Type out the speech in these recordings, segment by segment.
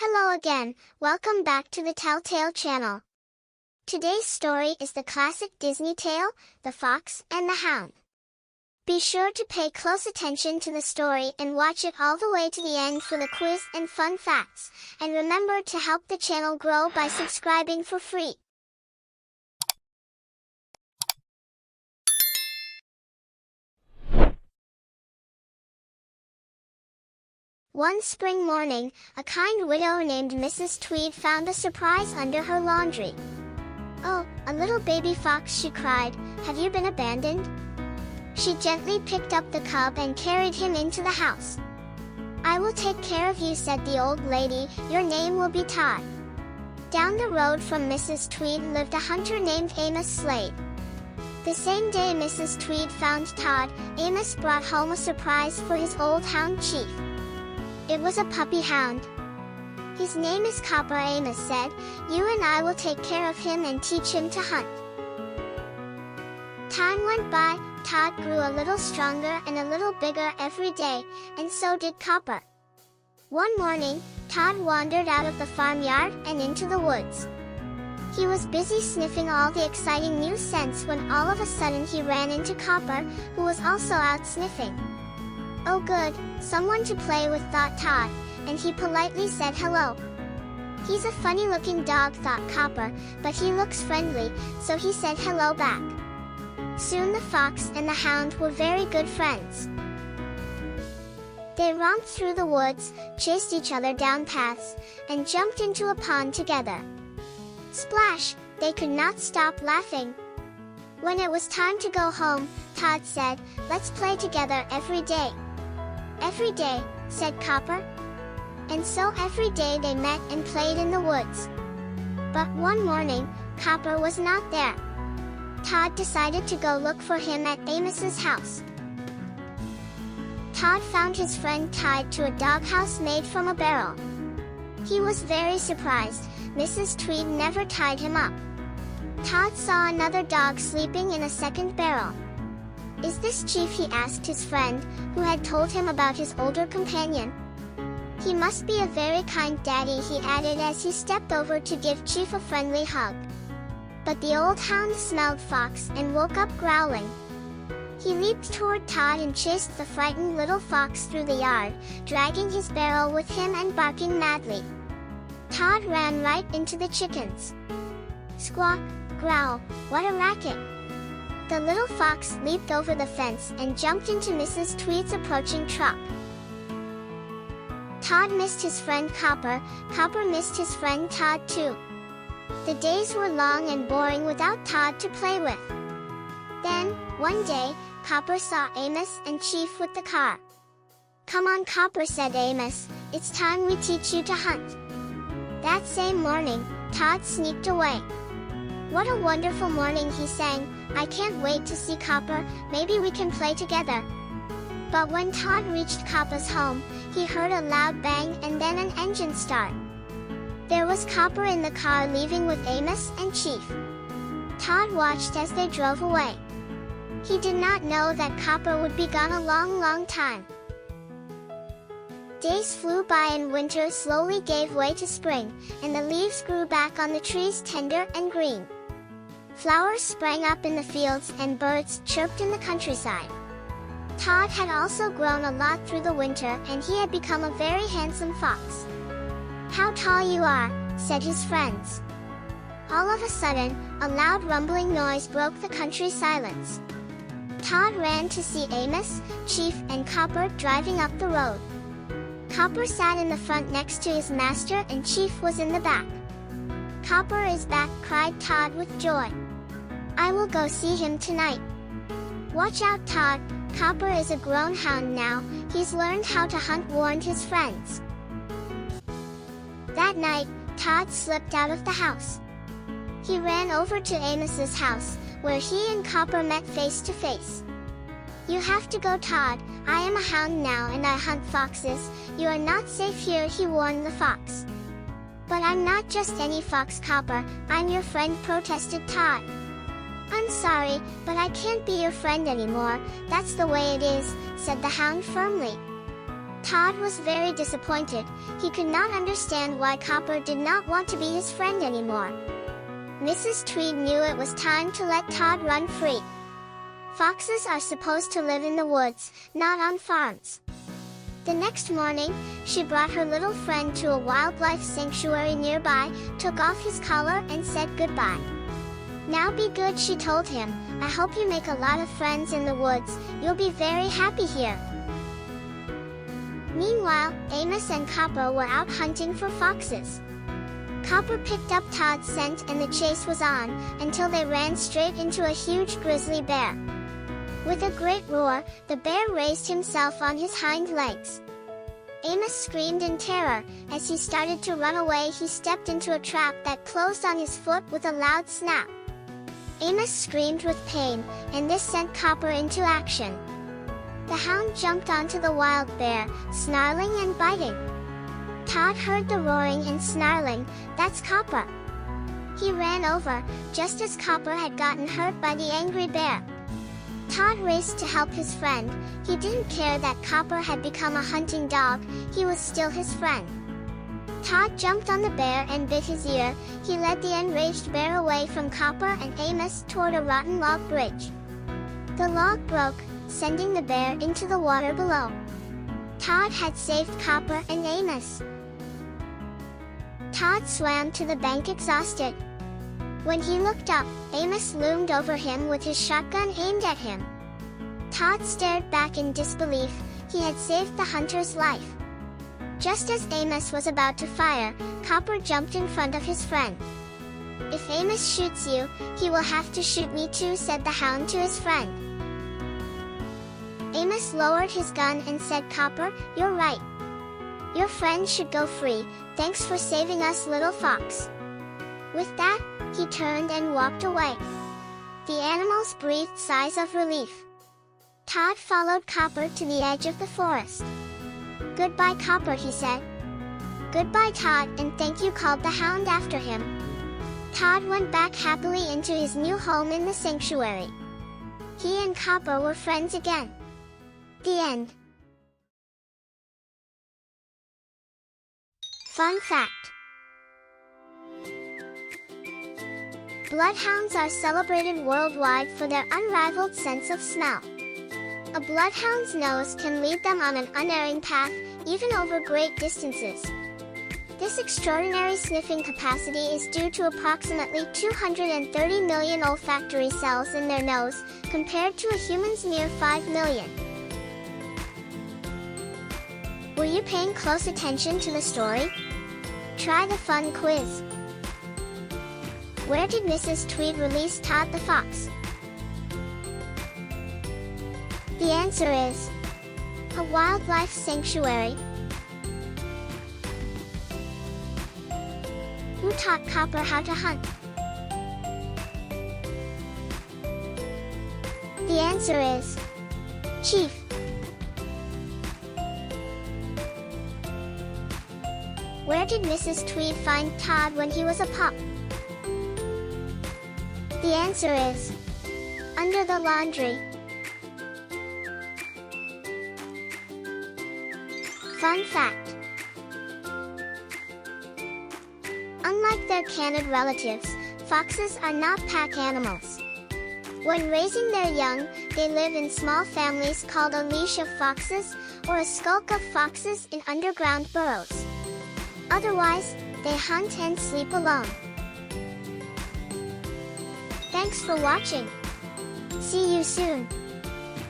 Hello again, welcome back to the Telltale channel. Today's story is the classic Disney tale, The Fox and the Hound. Be sure to pay close attention to the story and watch it all the way to the end for the quiz and fun facts, and remember to help the channel grow by subscribing for free. One spring morning, a kind widow named Mrs. Tweed found a surprise under her laundry. "Oh, a little baby fox," she cried, "have you been abandoned?" She gently picked up the cub and carried him into the house. "I will take care of you," said the old lady, "your name will be Todd." Down the road from Mrs. Tweed lived a hunter named Amos Slade. The same day Mrs. Tweed found Todd, Amos brought home a surprise for his old hound chief. It was a puppy hound. "His name is Copper," Amos said. "You and I will take care of him and teach him to hunt." Time went by, Todd grew a little stronger and a little bigger every day, and so did Copper. One morning, Todd wandered out of the farmyard and into the woods. He was busy sniffing all the exciting new scents when all of a sudden he ran into Copper, who was also out sniffing. "Oh good, someone to play with," thought Todd, and he politely said hello. "He's a funny-looking dog," thought Copper, "but he looks friendly," so he said hello back. Soon the fox and the hound were very good friends. They romped through the woods, chased each other down paths, and jumped into a pond together. Splash! They could not stop laughing. When it was time to go home, Todd said, "Let's play together every day." "Every day," said Copper. And so every day they met and played in the woods. But one morning, Copper was not there. Todd decided to go look for him at Amos's house. Todd found his friend tied to a doghouse made from a barrel. He was very surprised. Mrs. Tweed never tied him up. Todd saw another dog sleeping in a second barrel. "Is this Chief?" he asked his friend, who had told him about his older companion. "He must be a very kind daddy," he added as he stepped over to give Chief a friendly hug. But the old hound smelled fox and woke up growling. He leaped toward Todd and chased the frightened little fox through the yard, dragging his barrel with him and barking madly. Todd ran right into the chickens. Squawk, growl, what a racket! The little fox leaped over the fence and jumped into Mrs. Tweed's approaching truck. Todd missed his friend Copper, Copper missed his friend Todd too. The days were long and boring without Todd to play with. Then, one day, Copper saw Amos and Chief with the car. "Come on, Copper," said Amos, "it's time we teach you to hunt." That same morning, Todd sneaked away. "What a wonderful morning," he sang. "I can't wait to see Copper, maybe we can play together." But when Todd reached Copper's home, he heard a loud bang and then an engine start. There was Copper in the car leaving with Amos and Chief. Todd watched as they drove away. He did not know that Copper would be gone a long time. Days flew by and winter slowly gave way to spring, and the leaves grew back on the trees tender and green. Flowers sprang up in the fields and birds chirped in the countryside. Todd had also grown a lot through the winter and he had become a very handsome fox. "How tall you are," said his friends. All of a sudden, a loud rumbling noise broke the country silence. Todd ran to see Amos, Chief, and Copper driving up the road. Copper sat in the front next to his master and Chief was in the back. "Copper is back," cried Todd with joy. "I will go see him tonight." "Watch out, Todd, Copper is a grown hound now, he's learned how to hunt," warned his friends. That night, Todd slipped out of the house. He ran over to Amos's house, where he and Copper met face to face. "You have to go, Todd, I am a hound now and I hunt foxes, you are not safe here," he warned the fox. "But I'm not just any fox, Copper, I'm your friend," protested Todd. "I'm sorry, but I can't be your friend anymore, that's the way it is," said the hound firmly. Todd was very disappointed. He could not understand why Copper did not want to be his friend anymore. Mrs. Tweed knew it was time to let Todd run free. Foxes are supposed to live in the woods, not on farms. The next morning, she brought her little friend to a wildlife sanctuary nearby, took off his collar and said goodbye. "Now be good," she told him. "I hope you make a lot of friends in the woods. You'll be very happy here." Meanwhile, Amos and Copper were out hunting for foxes. Copper picked up Todd's scent and the chase was on, until they ran straight into a huge grizzly bear. With a great roar, the bear raised himself on his hind legs. Amos screamed in terror. As he started to run away, he stepped into a trap that closed on his foot with a loud snap. Amos screamed with pain, and this sent Copper into action. The hound jumped onto the wild bear, snarling and biting. Todd heard the roaring and snarling. "That's Copper." He ran over, just as Copper had gotten hurt by the angry bear. Todd raced to help his friend. He didn't care that Copper had become a hunting dog, he was still his friend. Todd jumped on the bear and bit his ear. He led the enraged bear away from Copper and Amos toward a rotten log bridge. The log broke, sending the bear into the water below. Todd had saved Copper and Amos. Todd swam to the bank exhausted. When he looked up, Amos loomed over him with his shotgun aimed at him. Todd stared back in disbelief. He had saved the hunter's life. Just as Amos was about to fire, Copper jumped in front of his friend. "If Amos shoots you, he will have to shoot me too," said the hound to his friend. Amos lowered his gun and said, "Copper, you're right. Your friend should go free. Thanks for saving us, little fox." With that, he turned and walked away. The animals breathed sighs of relief. Todd followed Copper to the edge of the forest. "Goodbye, Copper," he said. "Goodbye, Todd, and thank you," called the hound after him. Todd went back happily into his new home in the sanctuary. He and Copper were friends again. The end. Fun fact. Bloodhounds are celebrated worldwide for their unrivaled sense of smell. A bloodhound's nose can lead them on an unerring path, even over great distances. This extraordinary sniffing capacity is due to approximately 230 million olfactory cells in their nose, compared to a human's mere 5 million. Were you paying close attention to the story? Try the fun quiz. Where did Mrs. Tweed release Todd the fox? The answer is a wildlife sanctuary. Who taught Copper how to hunt? The answer is Chief. Where did Mrs. Tweed find Todd when he was a pup? The answer is under the laundry. Fun fact. Unlike their canid relatives, foxes are not pack animals. When raising their young, they live in small families called a leash of foxes, or a skulk of foxes in underground burrows. Otherwise, they hunt and sleep alone. Thanks for watching. See you soon.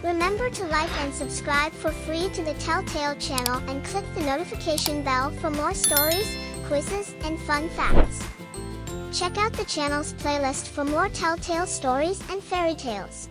Remember to like and subscribe for free to the Telltale channel and click the notification bell for more stories, quizzes, and fun facts. Check out the channel's playlist for more Telltale stories and fairy tales.